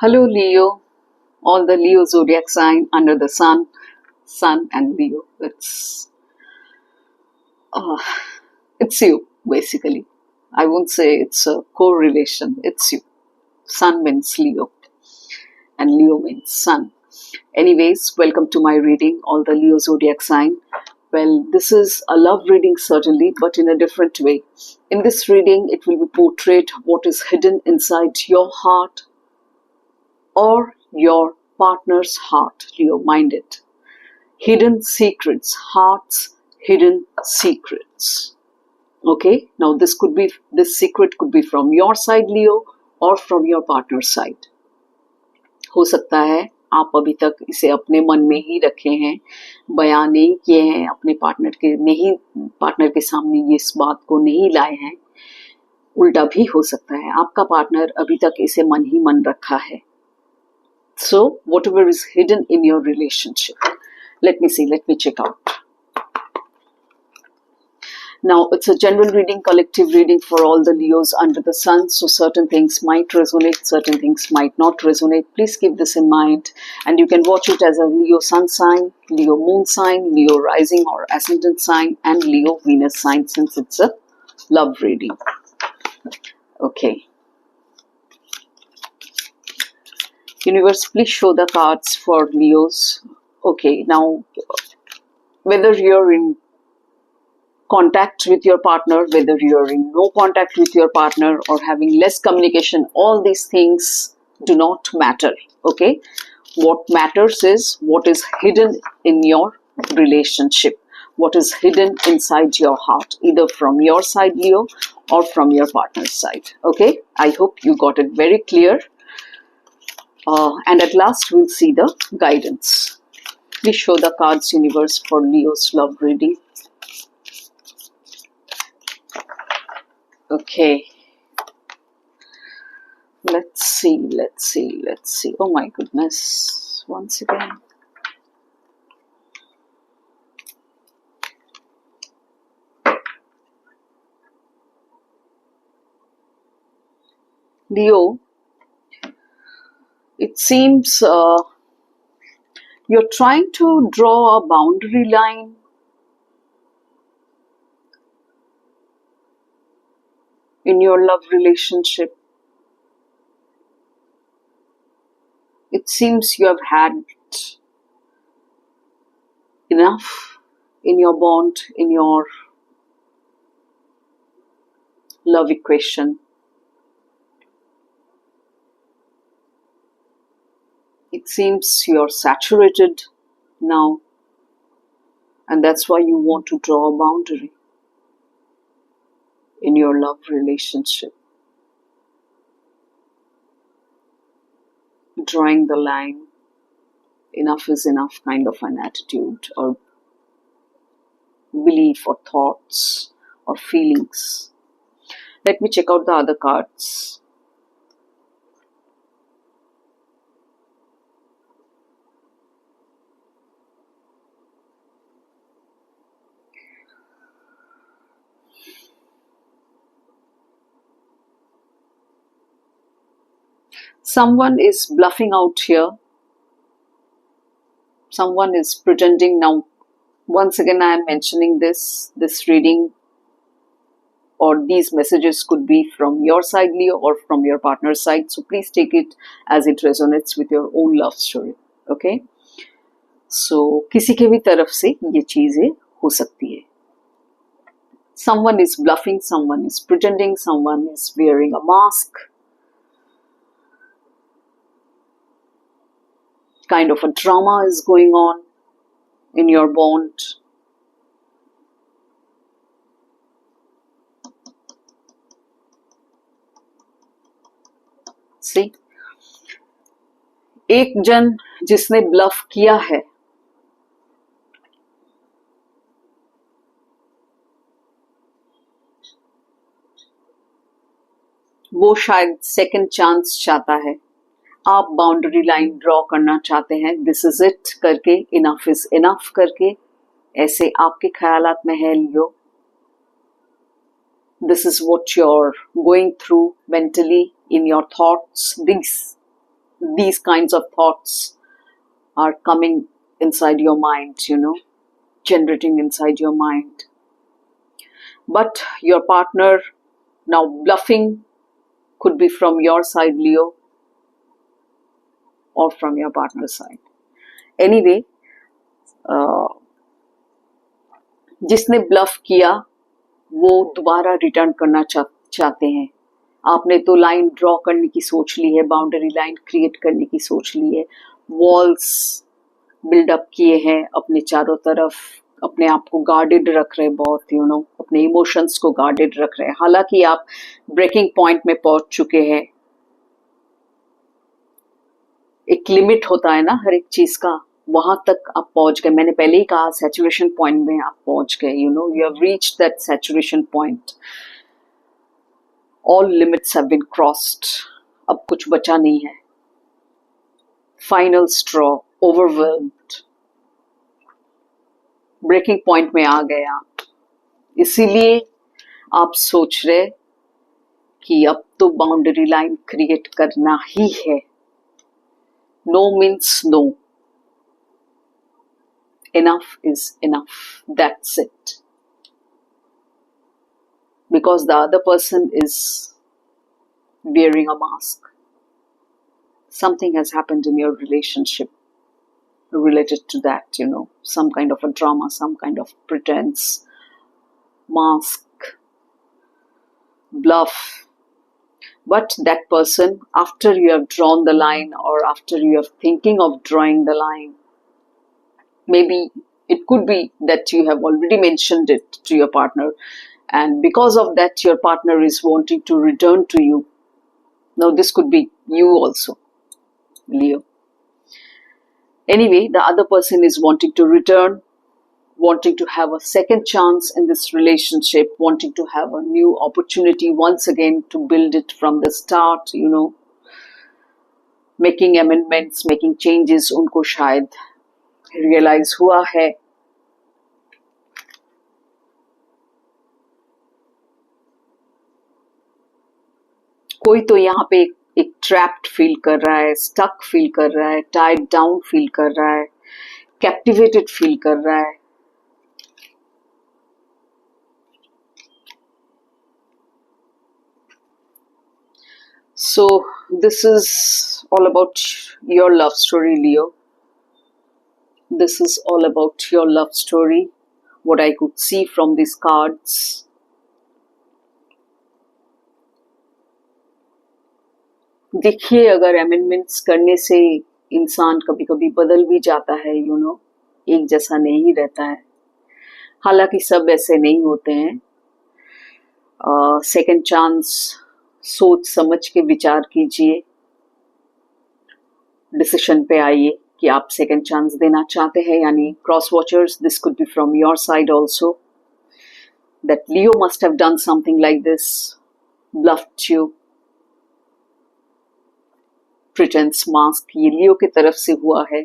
Hello, Leo. All the Leo zodiac sign under the sun and Leo. Uh, it's you basically. I won't say it's a correlation. It's you. Sun means Leo, and Leo means sun. Anyways, welcome to my reading. All the Leo zodiac sign. Well, this is a love reading certainly, but in a different way. In this reading, it will be portrayed what is hidden inside your heart or your partner's heart. Leo, mind it. Hidden secrets, heart's hidden secrets. Okay, now this secret could be from your side, Leo, or from your partner's side. हो सकता है आप अभी तक इसे अपने मन में ही रखे हैं, बयान नहीं किए हैं, अपने पार्टनर के सामने इस बात को नहीं लाए हैं. उल्टा भी हो सकता है, आपका पार्टनर अभी तक इसे मन ही मन रखा है. So whatever is hidden in your relationship, let me check out. Now, it's a general reading, collective reading for all the Leos under the sun. So certain things might resonate, certain things might not resonate. Please keep this in mind. And you can watch it as a Leo sun sign, Leo moon sign, Leo rising or ascendant sign, and Leo Venus sign, since it's a love reading. Okay. Universe, please show the cards for Leos. Okay, now, whether you're in contact with your partner, whether you're in no contact with your partner, or having less communication, all these things do not matter. Okay, what matters is what is hidden in your relationship, what is hidden inside your heart, either from your side, Leo, or from your partner's side. Okay, I hope you got it very clear. And at last, we'll see the guidance. Please show the cards, universe, for Leo's love reading. Okay. Let's see. Oh my goodness. Once again. Leo, it seems you're trying to draw a boundary line in your love relationship. It seems you have had enough in your bond, in your love equation. It seems you're saturated now, and that's why you want to draw a boundary in your love relationship. Drawing the line, enough is enough kind of an attitude or belief or thoughts or feelings. Let me check out the other cards. Someone is bluffing out here. Someone is pretending. Now, once again, I am mentioning this reading or these messages could be from your side, Leo, or from your partner's side. So please take it as it resonates with your own love story. Okay? So, किसी के भी तरफ से ये चीजें हो सकती है. Someone is bluffing, someone is pretending, someone is wearing a mask. Kind of a drama is going on in your bond. See, एक जन जिसने ब्लफ किया है, वो शायद सेकंड चांस चाहता है. आप बाउंड्री लाइन ड्रॉ करना चाहते हैं, दिस इज इट करके, इनफ इज इनफ करके, ऐसे आपके ख्यालात में है लियो. This is what you're going through mentally in your thoughts. these kinds of thoughts are coming inside your mind, generating inside your mind. But your partner now bluffing could be from your side, Leo, or from your partner's side. Anyway, जिसने bulb किया वो दोबारा return करना चाहते हैं. आपने तो line draw करने की सोच ली है, बाउंड्री लाइन क्रिएट करने की सोच ली है, वॉल्स बिल्डअप किए हैं अपने चारों तरफ, अपने आप को गार्डेड रख रहे हैं बहुत, अपने इमोशंस को गार्डेड रख रहे हैं. हालांकि आप ब्रेकिंग पॉइंट में पहुंच चुके हैं. एक लिमिट होता है ना हर एक चीज का, वहां तक आप पहुंच गए. मैंने पहले ही कहा सैचुरेशन पॉइंट में आप पहुंच गए. You have reached that saturation point. All limits have been crossed. अब कुछ बचा नहीं है. Final straw, overwhelmed, breaking point में आ गए आप. इसीलिए आप सोच रहे कि अब तो बाउंड्री लाइन क्रिएट करना ही है. No means no. Enough is enough. That's it. Because the other person is wearing a mask. Something has happened in your relationship related to that, some kind of a drama, some kind of pretense, mask, bluff. But that person, after you have drawn the line or after you are thinking of drawing the line, maybe it could be that you have already mentioned it to your partner, and because of that your partner is wanting to return to you. Now this could be you also, Leo. Anyway, the other person is wanting to return, wanting to have a second chance in this relationship, wanting to have a new opportunity once again to build it from the start, making amendments, making changes. उनको शायद realise हुआ है कोई तो यहाँ पे एक trapped feel कर रहा है, स्टक फील कर रहा है, टाइड डाउन फील कर रहा है, कैप्टिवेटेड फील कर रहा है. So this is all about your love story, Leo. This is all about your love story, what I could see from these cards. देखिए, अगर अमेंडमेंट्स करने से इंसान कभी कभी बदल भी जाता है, एक जैसा नहीं रहता है. हालांकि सब ऐसे नहीं होते हैं. सेकंड चांस सोच समझ के विचार कीजिए, डिसीजन पे आइए कि आप सेकेंड चांस देना चाहते हैं. यानी cross watchers, this could be from your side also, that Leo must have done something like this, bluffed you, pretence, mask, ये लियो की तरफ से हुआ है.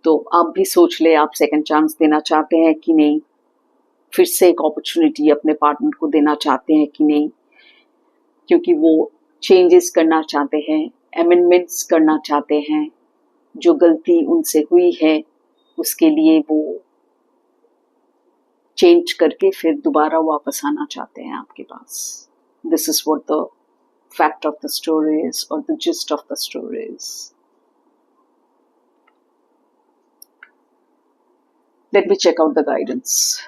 तो आप भी सोच ले, आप सेकेंड चांस देना चाहते हैं कि नहीं, फिर से एक अपॉर्चुनिटी अपने पार्टनर को देना चाहते हैं कि नहीं, क्योंकि वो चेंजेस करना चाहते हैं, अमेंडमेंट्स करना चाहते हैं. जो गलती उनसे हुई है उसके लिए वो चेंज करके फिर दोबारा वापस आना चाहते हैं आपके पास. This is what the fact of the story is, और the gist of the story is. Let me check out the guidance.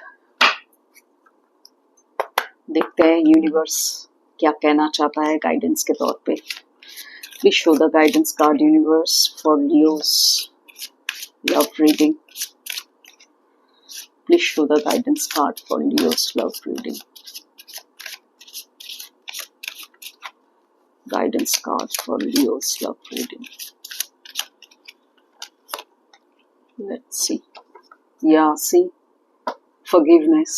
देखते हैं यूनिवर्स क्या कहना चाहता है गाइडेंस के तौर पे. Please show the guidance card, universe, for Leo's love reading. Please show the guidance card for Leo's love reading. Guidance card for Leo's love reading. Let's see. Yeah, see, forgiveness.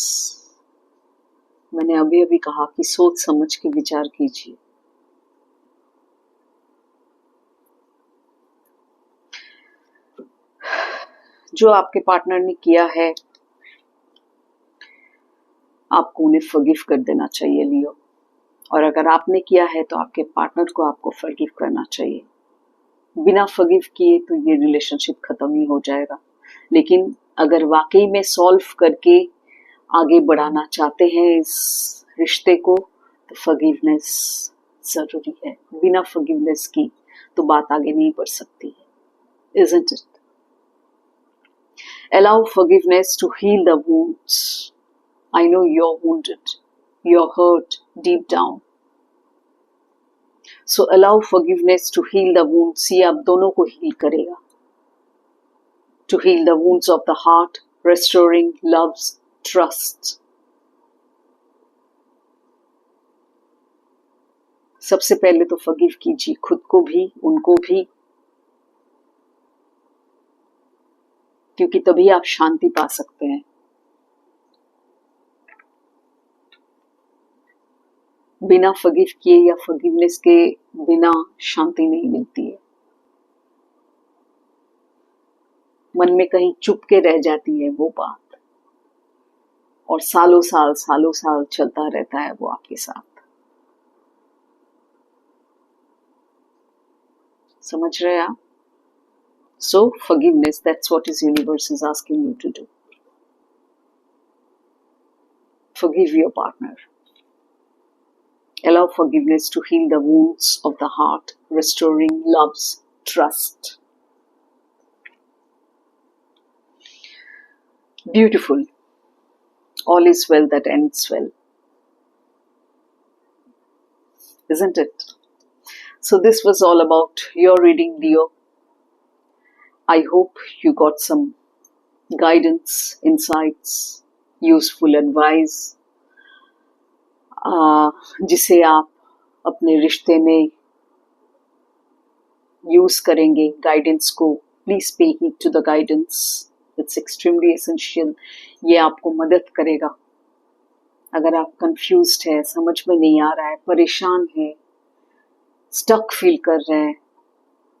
मैंने अभी अभी कहा कि सोच समझ के विचार कीजिए. जो आपके पार्टनर ने किया है आपको उन्हें फॉरगिव कर देना चाहिए, लियो. और अगर आपने किया है तो आपके पार्टनर को आपको फॉरगिव करना चाहिए. बिना फॉरगिव किए तो ये रिलेशनशिप खत्म ही हो जाएगा। लेकिन अगर वाकई में सॉल्व करके आगे बढ़ाना चाहते हैं इस रिश्ते को, तो फॉरगिवनेस जरूरी है। बिना फॉरगिवनेस की तो बात आगे नहीं बढ़ सकती है, isn't it? Allow forgiveness to heal the wounds. I know you're wounded, you're hurt deep down. So allow forgiveness to heal the wounds. ये आप दोनों को heal करेगा. To heal the wounds of the heart, restoring love's trust. सबसे पहले तो forgive कीजिए खुद को भी, उनको भी, क्योंकि तभी आप शांति पा सकते हैं। बिना फॉरगिव किए या फॉरगिवनेस के बिना शांति नहीं मिलती है। मन में कहीं चुप के रह जाती है वो बात, और सालों साल चलता रहता है वो आपके साथ। समझ रहे हैं आप? So forgiveness, that's what his universe is asking you to do. Forgive your partner. Allow forgiveness to heal the wounds of the heart, restoring love's trust. Beautiful. All is well that ends well. Isn't it? So this was all about your reading, Leo. I hope you got some guidance, insights, useful advice, जिसे आप अपने रिश्ते में use करेंगे guidance को। Please pay heed to the guidance, it's extremely essential. ये आपको मदद करेगा। अगर आप कंफ्यूज्ड है, समझ में नहीं आ रहा है, परेशान है, स्टक फील कर रहे हैं,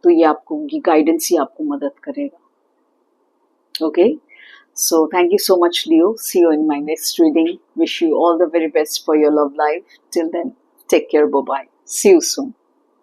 तो ये गाइडेंस ही आपको मदद करेगा। Okay, so thank you so much, Leo. See you in my next reading. Wish you all the very best for your love life. Till then, take care. Bye bye. See you soon.